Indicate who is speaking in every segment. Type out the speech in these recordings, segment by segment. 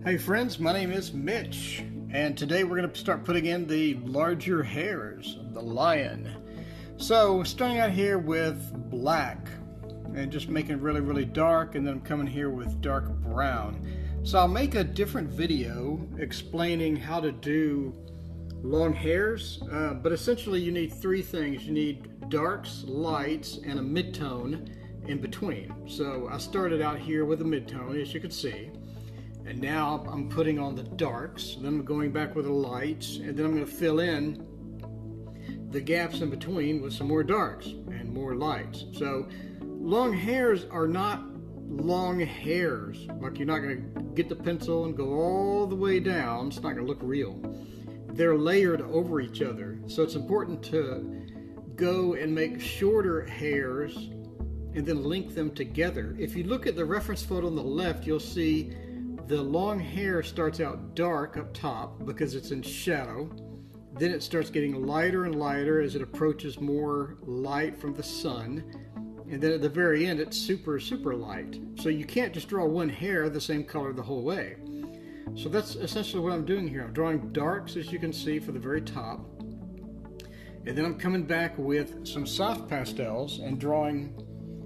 Speaker 1: Hey friends, my name is Mitch, and today we're going to start putting in the larger hairs of the lion. So starting out here with black and just making it really dark, and then I'm coming here with dark brown. So I'll make a different video explaining how to do long hairs, but essentially you need three things. You need darks, lights, and a midtone in between. So I started out here with a midtone, as you can see. And now I'm putting on the darks, then I'm going back with the lights, and then I'm going to fill in the gaps in between with some more darks and more lights. So long hairs are not long hairs. Like, you're not going to get the pencil and go all the way down. It's not going to look real. They're layered over each other. So it's important to go and make shorter hairs and then link them together. If you look at the reference photo on the left, you'll see the long hair starts out dark up top because it's in shadow. Then it starts getting lighter and lighter as it approaches more light from the sun. And then at the very end, it's super light. So you can't just draw one hair the same color the whole way. So that's essentially what I'm doing here. I'm drawing darks, as you can see, for the very top. And then I'm coming back with some soft pastels and drawing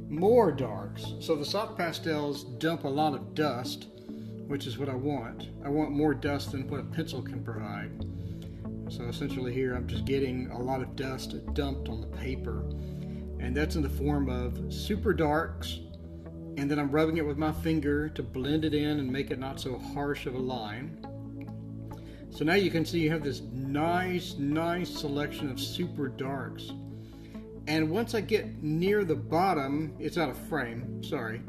Speaker 1: more darks. So the soft pastels dump a lot of dust, which is what I want. I want more dust than what a pencil can provide. So essentially here I'm just getting a lot of dust dumped on the paper, and that's in the form of super darks, and then I'm rubbing it with my finger to blend it in and make it not so harsh of a line. So now you can see you have this nice selection of super darks. And once I get near the bottom, it's out of frame, sorry,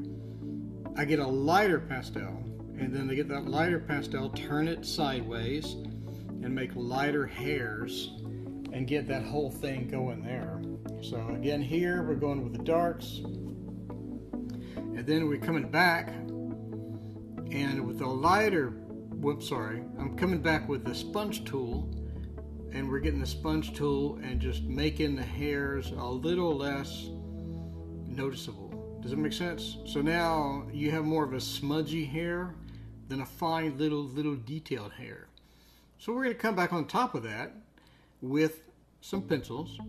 Speaker 1: I get a lighter pastel. And then to get that lighter pastel, turn it sideways and make lighter hairs and get that whole thing going there. So again, here we're going with the darks, and then we're coming back and with the lighter, I'm coming back with the sponge tool, and we're getting the sponge tool and just making the hairs a little less noticeable. Does it make sense? So now you have more of a smudgy hair than a fine little detailed hair. So we're going to come back on top of that with some pencils,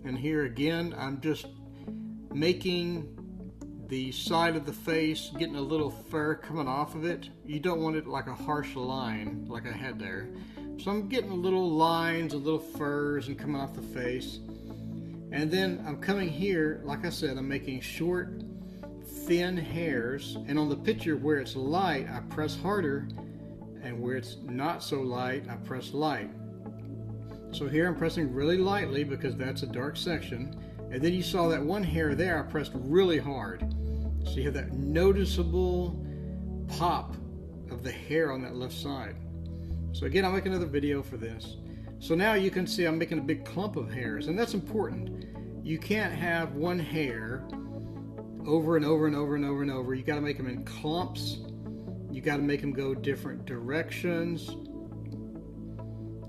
Speaker 1: and here again I'm just making the side of the face, getting a little fur coming off of it. You don't want it like a harsh line like I had there. So I'm getting little lines and little furs and coming off the face. And then I'm coming here, like I said, I'm making short thin hairs, and on the picture where it's light I press harder, and where it's not so light I press light. So here I'm pressing really lightly because that's a dark section, and then you saw that one hair there I pressed really hard. So you have that noticeable pop of the hair on that left side. So again, I'll make another video for this. So now you can see I'm making a big clump of hairs, and that's important. You can't have one hair over and over. You got to make them in clumps. You got to make them go different directions.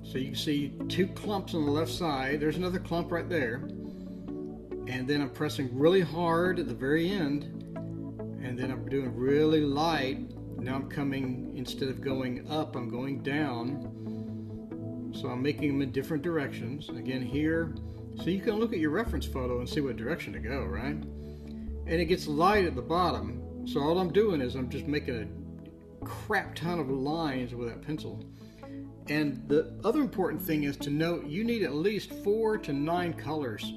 Speaker 1: So you can see two clumps on the left side. There's another clump right there. And then I'm pressing really hard at the very end. And then I'm doing really light. Now I'm coming, instead of going up, I'm going down. So I'm making them in different directions. Again here. So you can look at your reference photo and see what direction to go, right? And it gets light at the bottom. So all I'm doing is I'm just making a crap ton of lines with that pencil. And the other important thing is to note you need at least 4 to 9 colors.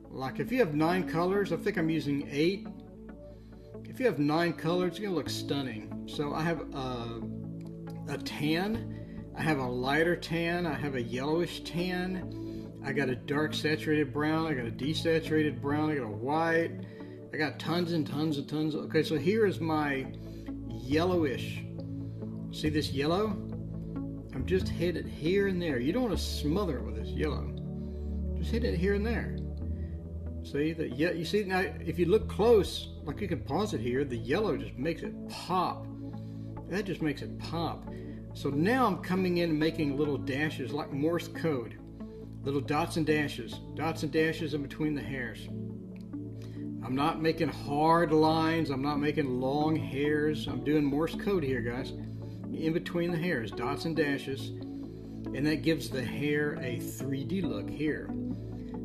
Speaker 1: Like if you have 9 colors, I think I'm using 8. If you have 9 colors, it's gonna look stunning. So I have a tan, I have a lighter tan, I have a yellowish tan, I got a dark saturated brown, I got a desaturated brown, I got a white, I got tons and tons. Okay, so here is my yellowish. See this yellow? I'm just hit it here and there. You don't want to smother it with this yellow. Just hit it here and there. See that? Yeah, you see now. If you look close, like you can pause it here, the yellow just makes it pop. That just makes it pop. So now I'm coming in and making little dashes like Morse code, little dots and dashes in between the hairs. I'm not making hard lines. I'm not making long hairs. I'm doing Morse code here, guys. in between the hairs, dots and dashes, and that gives the hair a 3D look here,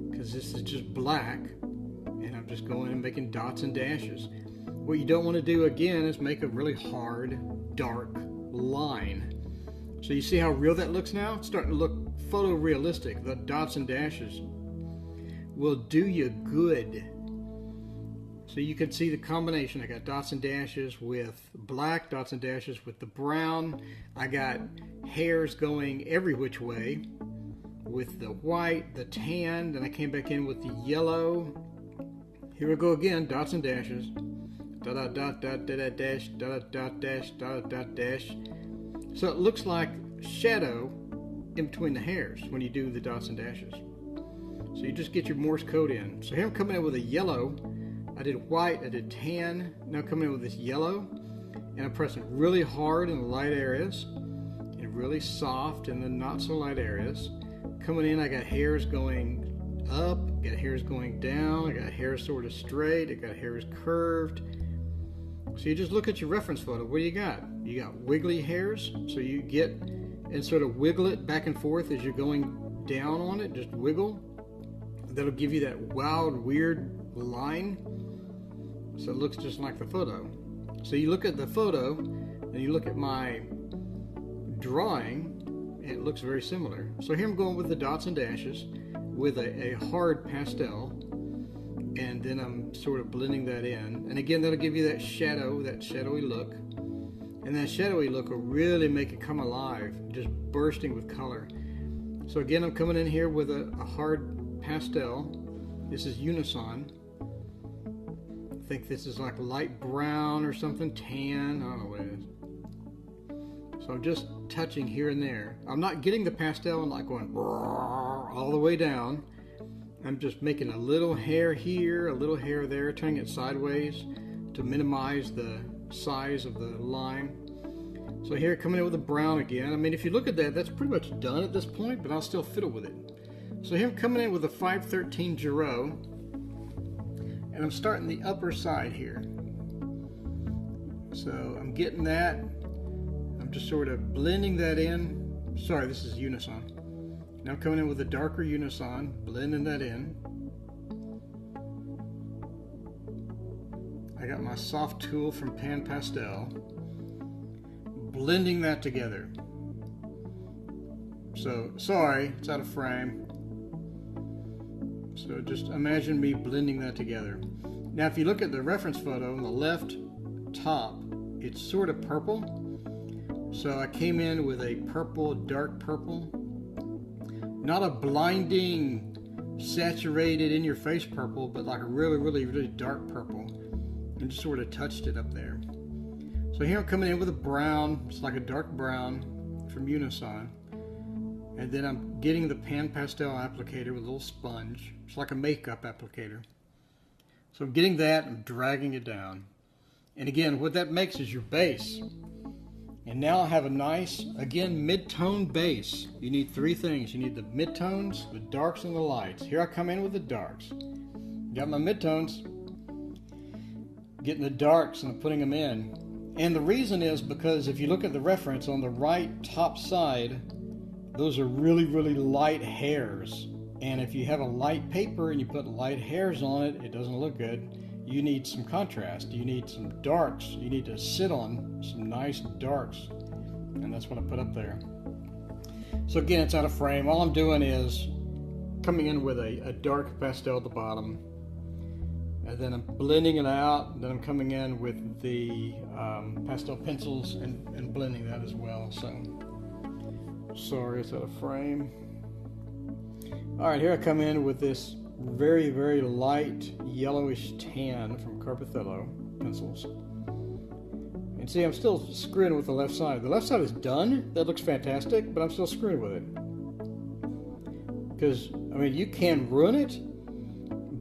Speaker 1: because this is just black, and I'm just going and making dots and dashes. What you don't want to do again is make a really hard, dark line. So you see how real that looks now? It's starting to look photorealistic. The dots and dashes will do you good. So you can see the combination. I got dots and dashes with black, dots and dashes with the brown. I got hairs going every which way with the white, the tan, then I came back in with the yellow. Here we go again, dots and dashes. Dot dot dot dot dot dash dot dot dash dot dot dash. So it looks like shadow in between the hairs when you do the dots and dashes. So you just get your Morse code in. So here I'm coming in with a yellow. I did white, I did tan. Now I'm coming in with this yellow, and I'm pressing really hard in the light areas and really soft in the not so light areas. Coming in, I got hairs going up, got hairs going down, I got hairs sort of straight, I got hairs curved. So you just look at your reference photo. What do you got? You got wiggly hairs, so you get and sort of wiggle it back and forth as you're going down on it. Just wiggle. That'll give you that wild, weird line. So it looks just like the photo. So you look at the photo, and you look at my drawing, and it looks very similar. So here I'm going with the dots and dashes with a hard pastel. And then I'm sort of blending that in. And again, that'll give you that shadow, that shadowy look. And that shadowy look will really make it come alive, just bursting with color. So again, I'm coming in here with a hard pastel. This is Unison. I think this is like light brown or something, tan, I don't know what it is. So I'm just touching here and there. I'm not getting the pastel and like going all the way down. I'm just making a little hair here, a little hair there, turning it sideways to minimize the size of the line. So here, coming in with the brown again. I mean, if you look at that, that's pretty much done at this point, but I'll still fiddle with it. So here I'm coming in with a 513 Giro, and I'm starting the upper side here. So I'm getting that. I'm just sort of blending that in. Sorry, this is Unison. Now I'm coming in with a darker Unison, blending that in. I got my soft tool from Pan Pastel, blending that together. So, sorry, it's out of frame. So just imagine me blending that together. Now if you look at the reference photo on the left top, it's sort of purple. So I came in with a purple, dark purple. Not a blinding, saturated, in-your-face purple, but like a really, really, really dark purple. And just sort of touched it up there. So here I'm coming in with a brown. It's like a dark brown from Unison. And then I'm getting the Pan Pastel applicator with a little sponge. It's like a makeup applicator. So I'm getting that and dragging it down. And again, what that makes is your base. And now I have a nice, again, mid-tone base. You need three things. You need the mid-tones, the darks, and the lights. Here I come in with the darks. Got my mid-tones. Getting the darks and putting them in. And the reason is because if you look at the reference on the right top side, those are really, really light hairs. And if you have a light paper and you put light hairs on it, it doesn't look good. You need some contrast. You need some darks. You need to sit on some nice darks. And that's what I put up there. So again, it's out of frame. All I'm doing is coming in with a dark pastel at the bottom. And then I'm blending it out. And then I'm coming in with the pastel pencils and blending that as well. So, sorry, it's out of frame. All right, here I come in with this very, very light yellowish tan from Carpethello pencils. And see, I'm still screwing with the left side. The left side is done. That looks fantastic, but I'm still screwing with it. Because, I mean, you can ruin it,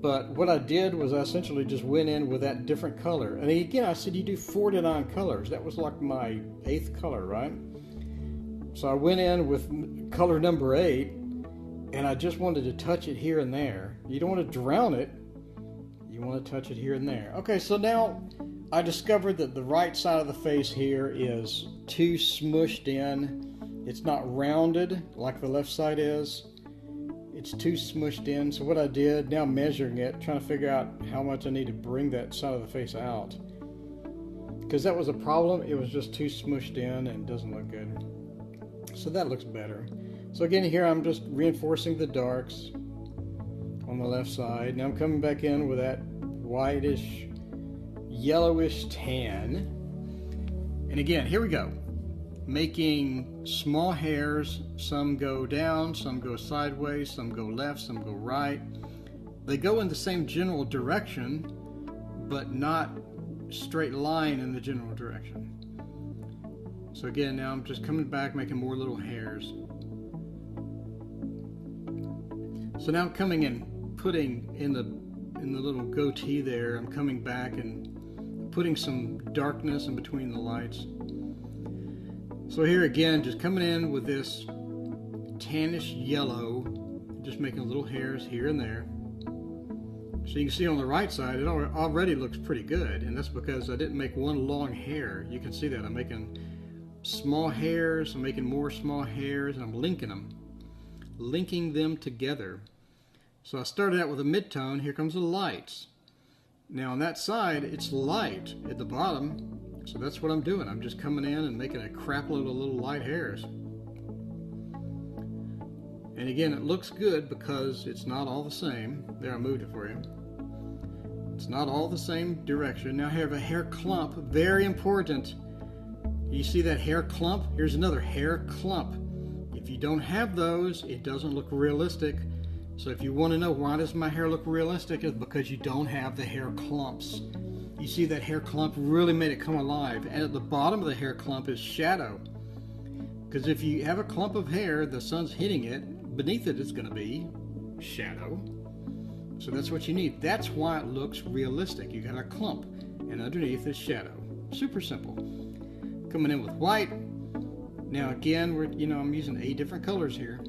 Speaker 1: but what I did was I essentially just went in with that different color. And again, I said you do 4 to 9 colors. That was like my 8th color, right? So I went in with color number 8, and I just wanted to touch it here and there. You don't want to drown it. You want to touch it here and there. Okay, so now I discovered that the right side of the face here is too smushed in. It's not rounded like the left side is. It's too smushed in. So what I did, now measuring it, trying to figure out how much I need to bring that side of the face out. Because that was a problem. It was just too smushed in and doesn't look good. So that looks better. So again, here I'm just reinforcing the darks on the left side. Now I'm coming back in with that whitish, yellowish tan. And again, here we go. Making small hairs. Some go down, some go sideways, some go left, some go right. They go in the same general direction, but not straight line in the general direction. So again, now I'm just coming back, making more little hairs. So now I'm coming and putting in the little goatee there, I'm coming back and putting some darkness in between the lights. So here again, just coming in with this tannish yellow, just making little hairs here and there. So you can see on the right side, it already looks pretty good, and that's because I didn't make one long hair. You can see that I'm making small hairs, I'm making more small hairs, and I'm linking them together. So I started out with a mid-tone. Here comes the lights. Now on that side, it's light at the bottom, so that's what I'm doing. I'm just coming in and making a crap load of little light hairs. And again, it looks good because it's not all the same. There, I moved it for you. It's not all the same direction. Now I have a hair clump, very important. You see that hair clump? Here's another hair clump. If you don't have those, it doesn't look realistic. So if you want to know why does my hair look realistic, it's because you don't have the hair clumps. You see that hair clump really made it come alive. And at the bottom of the hair clump is shadow. Because if you have a clump of hair, the sun's hitting it, beneath it is going to be shadow. So that's what you need. That's why it looks realistic. You got a clump, and underneath is shadow. Super simple. Coming in with white. Now again, I'm using 8 different colors here.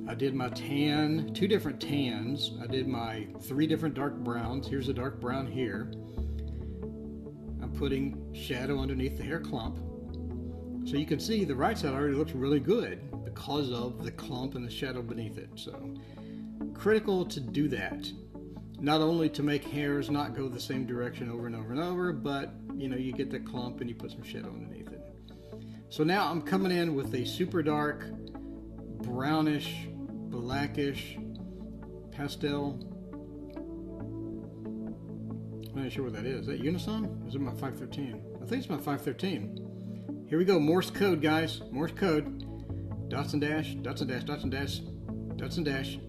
Speaker 1: I did my tan, 2 different tans. I did my 3 different dark browns. Here's a dark brown here. I'm putting shadow underneath the hair clump. So you can see the right side already looks really good because of the clump and the shadow beneath it. So critical to do that. Not only to make hairs not go the same direction over and over and over, but you get the clump and you put some shadow underneath it. So now I'm coming in with a super dark, brownish, blackish pastel. I'm not sure what that is. Is that Unison? Or is it my 513? I think it's my 513. Here we go, Morse code, guys. Morse code. Dots and dash, dots and dash, dots and dash, dots and dash.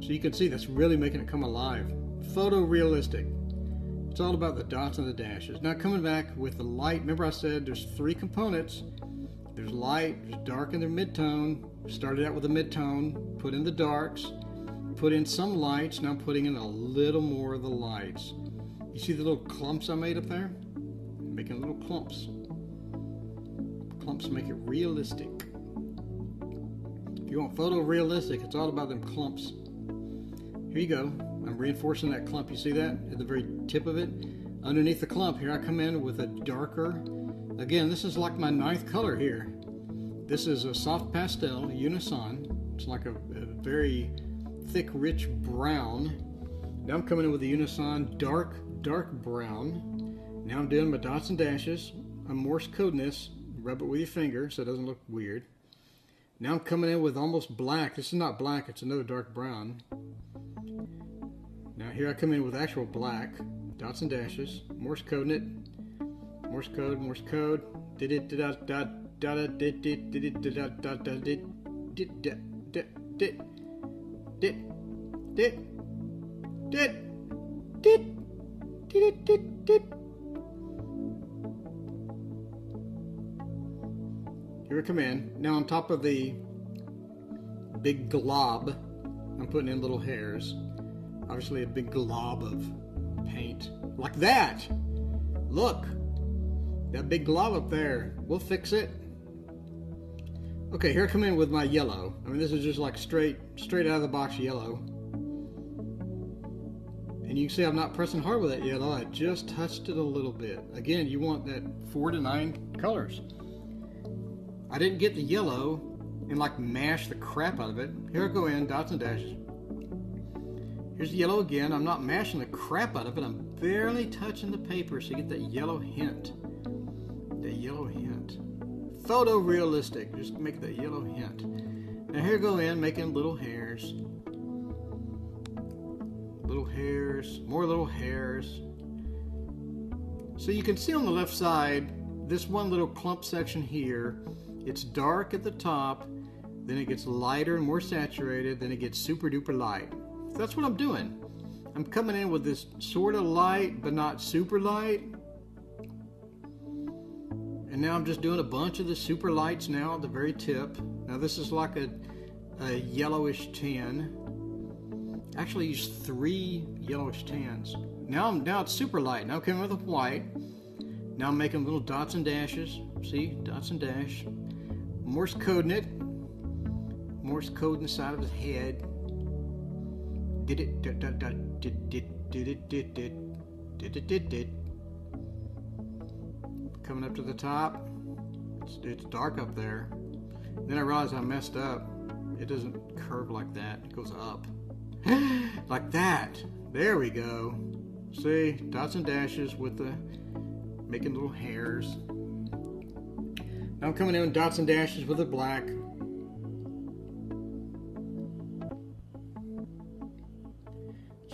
Speaker 1: So you can see that's really making it come alive. Photorealistic. It's all about the dots and the dashes. Now coming back with the light. Remember I said there's 3 components. There's light, there's dark, and there's mid-tone. Started out with a mid-tone, put in the darks, put in some lights. Now I'm putting in a little more of the lights. You see the little clumps I made up there? I'm making little clumps. Clumps make it realistic. If you want photorealistic, it's all about them clumps. Here you go. I'm reinforcing that clump. You see that at the very tip of it? Underneath the clump, here I come in with a darker. Again, this is like my 9th color here. This is a soft pastel, Unison. It's like a very thick, rich brown. Now I'm coming in with the Unison dark brown. Now I'm doing my dots and dashes. I'm Morse coding this. Rub it with your finger so it doesn't look weird. Now I'm coming in with almost black. This is not black, it's another dark brown. Now here I come in with actual black. Dots and dashes. Morse coding it. Morse code, Morse code. Did it da da da da did did did it da da da da did did did did did did did did did. Here I come in. Now on top of the big glob, I'm putting in little hairs. Obviously a big glob of paint. Like that! Look! That big glob up there. We'll fix it. Okay, here I come in with my yellow. I mean, this is just like straight out of the box yellow. And you can see I'm not pressing hard with that yellow. I just touched it a little bit. Again, you want that 4 to 9 colors. I didn't get the yellow and like mash the crap out of it. Here I go in, dots and dashes. Here's the yellow again. I'm not mashing the crap out of it. I'm barely touching the paper so you get that yellow hint. That yellow hint. Photorealistic. Just make that yellow hint. Now here I go in, making little hairs. Little hairs. More little hairs. So you can see on the left side, this one little clump section here, it's dark at the top, then it gets lighter and more saturated, then it gets super duper light. So that's what I'm doing. I'm coming in with this sort of light, but not super light. And now I'm just doing a bunch of the super lights now at the very tip. Now this is like a yellowish tan. Actually I used 3 yellowish tans. Now it's super light. Now I'm coming with the white. Now I'm making little dots and dashes. See, dots and dash. Morse coding it. Morse coding the side of his head. Did it, did it. Coming up to the top. It's dark up there. Then I realized I messed up. It doesn't curve like that. It goes up. Like that. There we go. See, dots and dashes with the making little hairs. Now I'm coming in with dots and dashes with the black.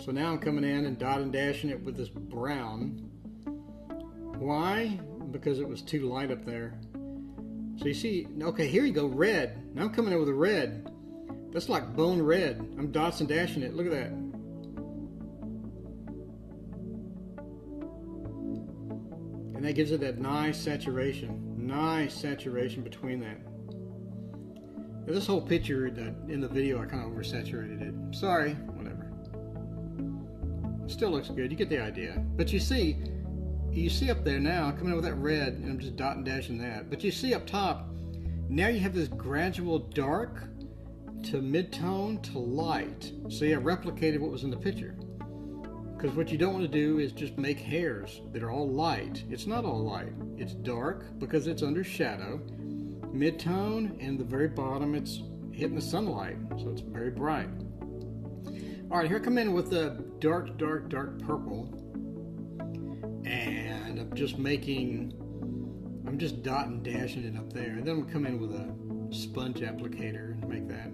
Speaker 1: So now I'm coming in and dot and dashing it with this brown. Why? Because it was too light up there. So you see, okay, here you go, red. Now I'm coming in with a red. That's like bone red. I'm dots and dashing it. Look at that. And that gives it that nice saturation. Nice saturation between that. Now this whole picture in the video, I kind of oversaturated it. Sorry, whatever. It still looks good. You get the idea. But you see up there now, coming in with that red, and I'm just dot and dashing that. But you see up top, now you have this gradual dark to mid-tone to light. See, I replicated what was in the picture. Because what you don't want to do is just make hairs that are all light. It's not all light. It's dark because it's under shadow. Mid-tone, and the very bottom it's hitting the sunlight, so it's very bright. Alright, here I come in with the dark, dark, dark purple. And I'm just dot and dashing it up there. And then I'm going to come in with a sponge applicator and make that.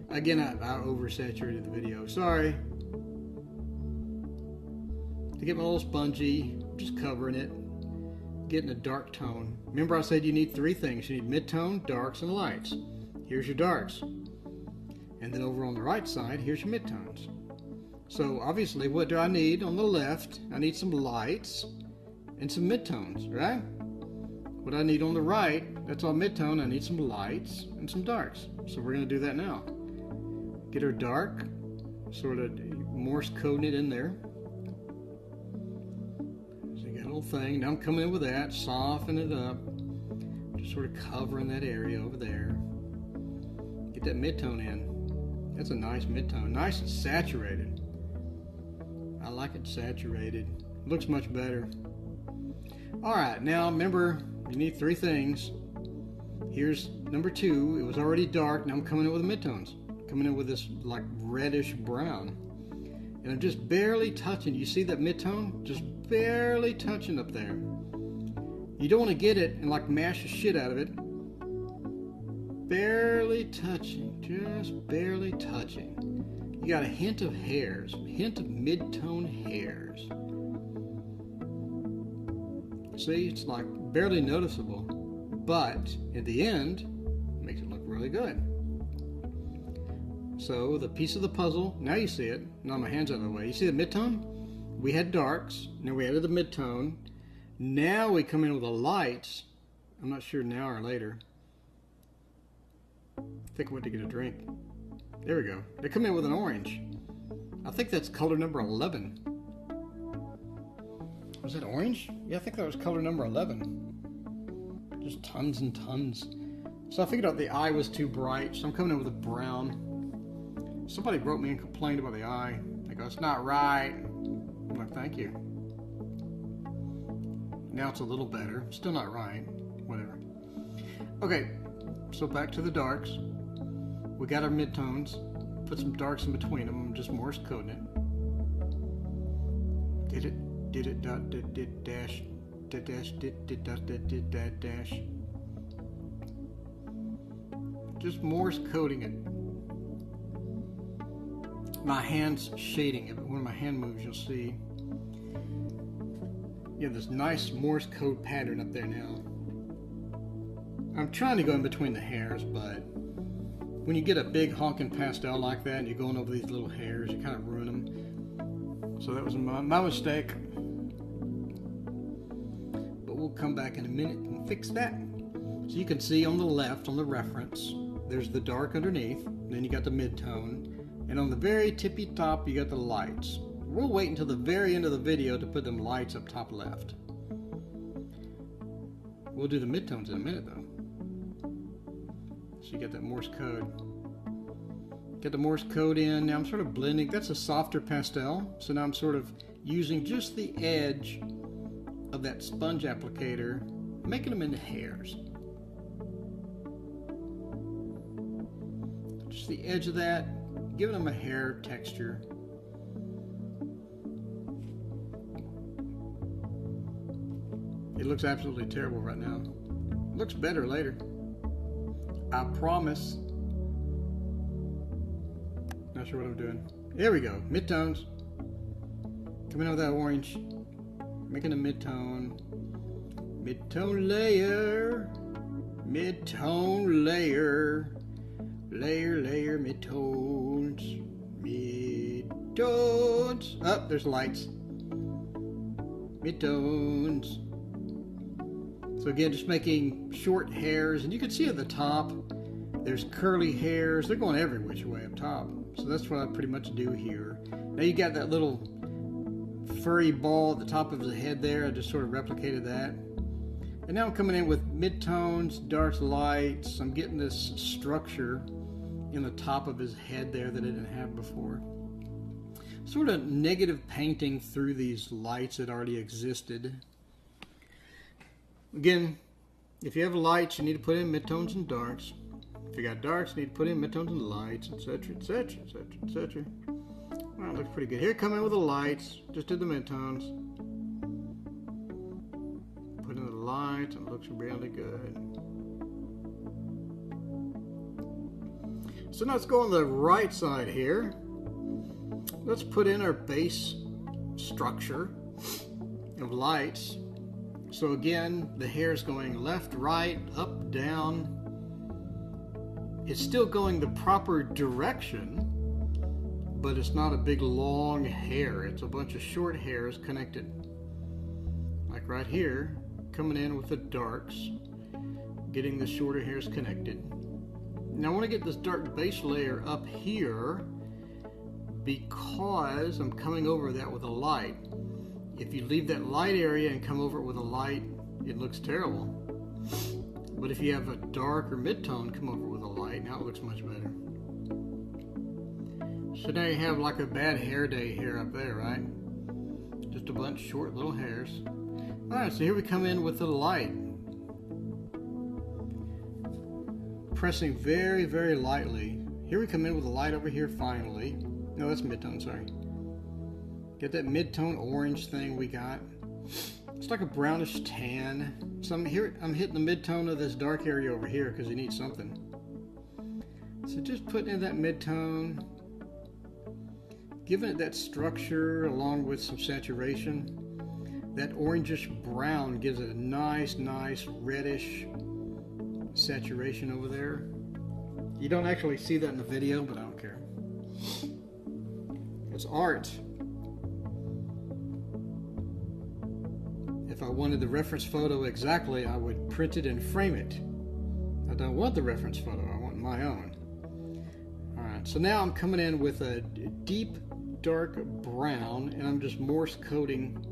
Speaker 1: Again, I oversaturated the video. Sorry. To get my little spongy, just covering it, getting a dark tone. Remember I said you need 3 things. You need mid-tone, darks, and lights. Here's your darks. And then over on the right side, here's your mid-tones. So obviously, what do I need on the left? I need some lights and some mid-tones, right? What I need on the right, that's all mid-tone. I need some lights and some darks. So we're going to do that now. Get our dark, sort of Morse coding it in there. So you got a little thing. Now I'm coming in with that, soften it up. Just sort of covering that area over there. Get that mid-tone in. That's a nice mid-tone. Nice and saturated. I like it saturated. Looks much better. Alright, now remember, you need 3 things. Here's number 2. It was already dark. Now I'm coming in with the midtones. Coming in with this like reddish brown. And I'm just barely touching. You see that midtone? Just barely touching up there. You don't want to get it and like mash the shit out of it. Barely touching. Just barely touching. You got a hint of hairs. A hint of mid-tone hairs. See, it's like barely noticeable. But at the end, it makes it look really good. So the piece of the puzzle, now you see it. Now my hand's out of the way. You see the mid-tone? We had darks. Now we added the mid-tone. Now we come in with the lights. I'm not sure now or later. I think I went to get a drink. There we go. They come in with an orange. I think that's color number 11. Was that orange? Yeah, I think that was color number 11. Just tons and tons. So I figured out the eye was too bright, so I'm coming in with a brown. Somebody wrote me and complained about the eye. They go, it's not right. thank you. Now it's a little better. Still not right. Whatever. Okay, so back to the darks. We got our midtones. Put some darks in between them. I'm just Morse coding it. Did it, dot, did dash, did dash, did dot, did that dash. Just Morse coding it. My hand's shading it, but when my hand moves, you'll see you have this nice Morse code pattern up there now. I'm trying to go in between the hairs, but when you get a big honking pastel like that and you're going over these little hairs, you kind of ruin them. So that was my mistake. But we'll come back in a minute and fix that. So you can see on the left, on the reference, there's the dark underneath, then you got the mid-tone, and on the very tippy top you got the lights. We'll wait until the very end of the video to put them lights up top left. We'll do the midtones in a minute though. So you got that Morse code. Get the Morse code in. Now I'm sort of blending. That's a softer pastel. So now I'm sort of using just the edge of that sponge applicator, making them into hairs. Just the edge of that, giving them a hair texture. It looks absolutely terrible right now. It looks better later. I promise. Not sure what I'm doing. There we go. Midtones. Coming out with that orange. Making a midtone. Midtone layer. Midtone layer. Layer, layer, midtones. Midtones. Oh, there's lights. Midtones. So again, just making short hairs, and you can see at the top, there's curly hairs. They're going every which way up top. So that's what I pretty much do here. Now you got that little furry ball at the top of his head there. I just sort of replicated that. And now I'm coming in with midtones, dark lights. I'm getting this structure in the top of his head there that I didn't have before. Sort of negative painting through these lights that already existed. Again, if you have lights, you need to put in midtones and darks. If you got darks, you need to put in midtones and lights, etc., etc., etc., etc. Well, it looks pretty good. Here, come in with the lights. Just did the midtones. Put in the lights, and it looks really good. So now let's go on the right side here. Let's put in our base structure of lights. So again, the hair is going left, right, up, down. It's still going the proper direction, but it's not a big long hair. It's a bunch of short hairs connected. Like right here, coming in with the darks, getting the shorter hairs connected. Now I want to get this dark base layer up here because I'm coming over that with a light. If you leave that light area and come over it with a light, it looks terrible. But if you have a dark or mid-tone come over with a light, now it looks much better. So now you have like a bad hair day here up there, right? Just a bunch of short little hairs. Alright, so here we come in with the light. Pressing very, very lightly. Here we come in with the light over here finally. No, that's mid-tone, sorry. Get that mid-tone orange thing we got. It's like a brownish tan. So I'm hitting the mid-tone of this dark area over here because you need something. So just putting in that mid-tone, giving it that structure along with some saturation. That orangish brown gives it a nice reddish saturation over there. You don't actually see that in the video, but I don't care. It's art. If I wanted the reference photo exactly, I would print it and frame it. I don't want the reference photo, I want my own. Alright, so now I'm coming in with a deep dark brown, and I'm just Morse coding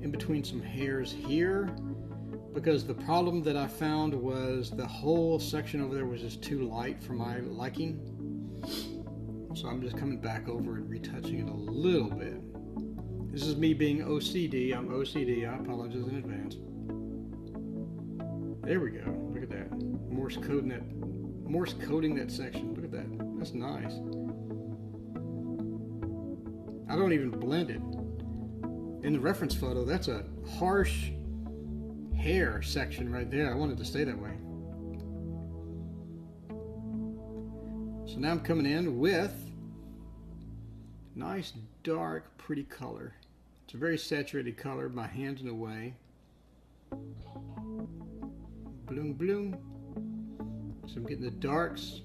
Speaker 1: in between some hairs here, because the problem that I found was the whole section over there was just too light for my liking. So I'm just coming back over and retouching it a little bit. This is me being OCD. I'm OCD. I apologize in advance. There we go. Look at that. Morse coding that section. Look at that. That's nice. I don't even blend it. In the reference photo, that's a harsh hair section right there. I wanted to stay that way. So now I'm coming in with nice, dark, pretty color. It's a very saturated color. My hand's in the way. Bloom, bloom. So I'm getting the darks.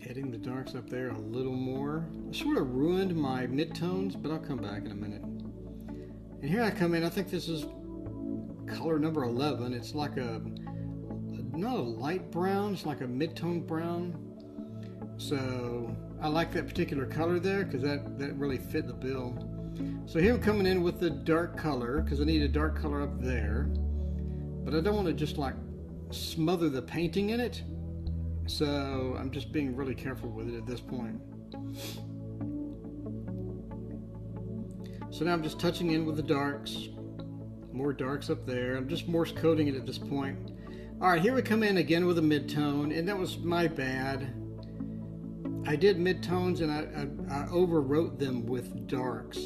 Speaker 1: Adding the darks up there a little more. I sort of ruined my midtones, but I'll come back in a minute. And here I come in. I think this is color number 11. It's like not a light brown, it's like a mid-tone brown. So I like that particular color there because that really fit the bill. So here I'm coming in with the dark color because I need a dark color up there. But I don't want to just like smother the painting in it. So I'm just being really careful with it at this point. So now I'm just touching in with the darks. More darks up there. I'm just Morse coding it at this point. Alright, here we come in again with a mid-tone, and that was my bad. I did mid-tones and I overwrote them with darks.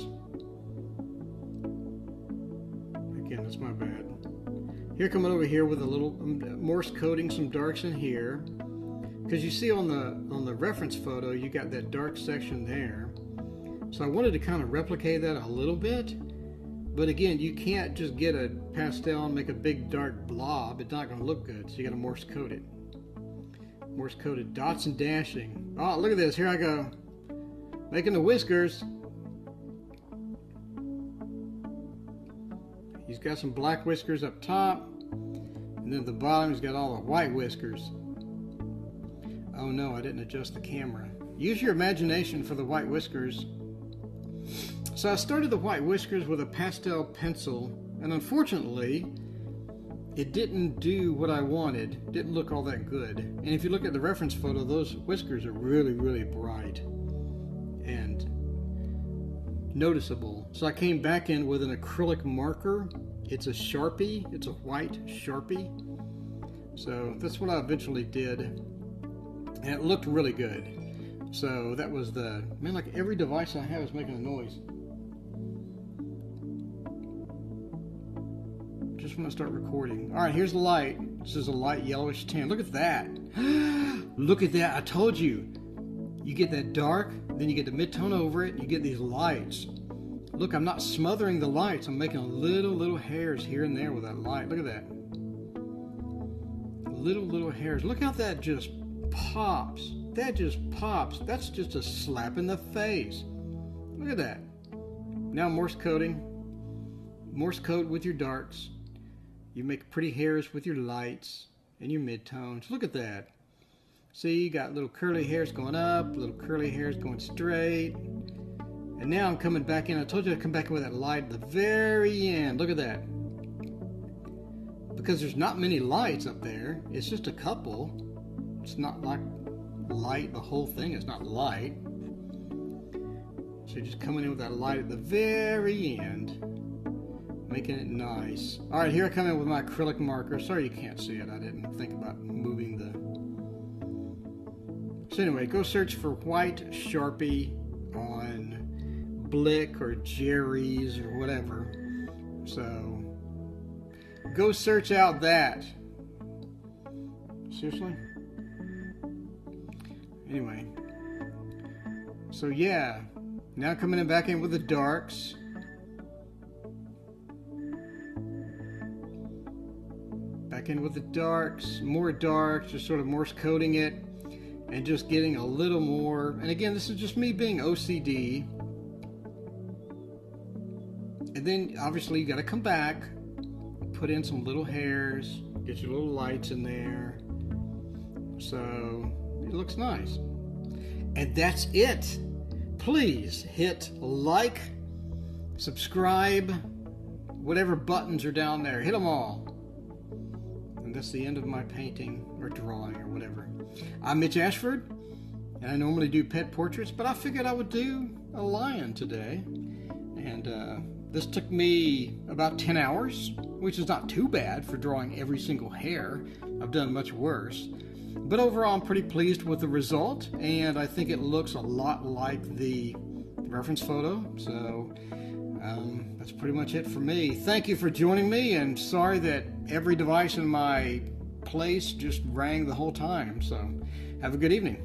Speaker 1: Again, that's my bad. Here, coming over here with a little Morse coding some darks in here. Because you see on the reference photo, you got that dark section there. So I wanted to kind of replicate that a little bit. But again, you can't just get a pastel and make a big dark blob. It's not going to look good. So you got to Morse code it. Morse coded dots and dashing. Oh, look at this. Here I go. Making the whiskers. He's got some black whiskers up top. And then at the bottom, he's got all the white whiskers. Oh no, I didn't adjust the camera. Use your imagination for the white whiskers. So I started the white whiskers with a pastel pencil, and unfortunately, it didn't do what I wanted. It didn't look all that good. And if you look at the reference photo, those whiskers are really, really bright and noticeable. So I came back in with an acrylic marker. It's a Sharpie. It's a white Sharpie. So that's what I eventually did. And it looked really good. So that was man, like every device I have is making a noise. Just when I start recording. All right, here's the light. This is a light yellowish tan. Look at that. Look at that. I told you. You get that dark, then you get the mid-tone over it, you get these lights. Look, I'm not smothering the lights. I'm making little hairs here and there with that light. Look at that. Little hairs. Look how that just pops. That just pops. That's just a slap in the face. Look at that. Now Morse coding. Morse code with your darks. You make pretty hairs with your lights and your midtones. Look at that. See, you got little curly hairs going up, little curly hairs going straight. And now I'm coming back in. I told you I'd come back in with that light at the very end. Look at that. Because there's not many lights up there. It's just a couple. It's not like light, the whole thing is not light. So you're just coming in with that light at the very end, making it nice. Alright, here I come in with my acrylic marker. Sorry you can't see it, I didn't think about moving the... So anyway, go search for white Sharpie on Blick or Jerry's or whatever. So, go search out that. Seriously? Anyway, so yeah, now coming in back in with the darks. Back in with the darks, more darks, just sort of Morse coding it and just getting a little more. And again, this is just me being OCD. And then obviously you got to come back, put in some little hairs, get your little lights in there. So it looks nice. And that's it. Please hit like, subscribe, whatever buttons are down there. Hit them all. And that's the end of my painting or drawing or whatever. I'm Mitch Ashford, and I normally do pet portraits, but I figured I would do a lion today. And this took me about 10 hours, which is not too bad for drawing every single hair. I've done much worse. But overall, I'm pretty pleased with the result, and I think it looks a lot like the reference photo. So that's pretty much it for me. Thank you for joining me, and sorry that every device in my place just rang the whole time. So have a good evening.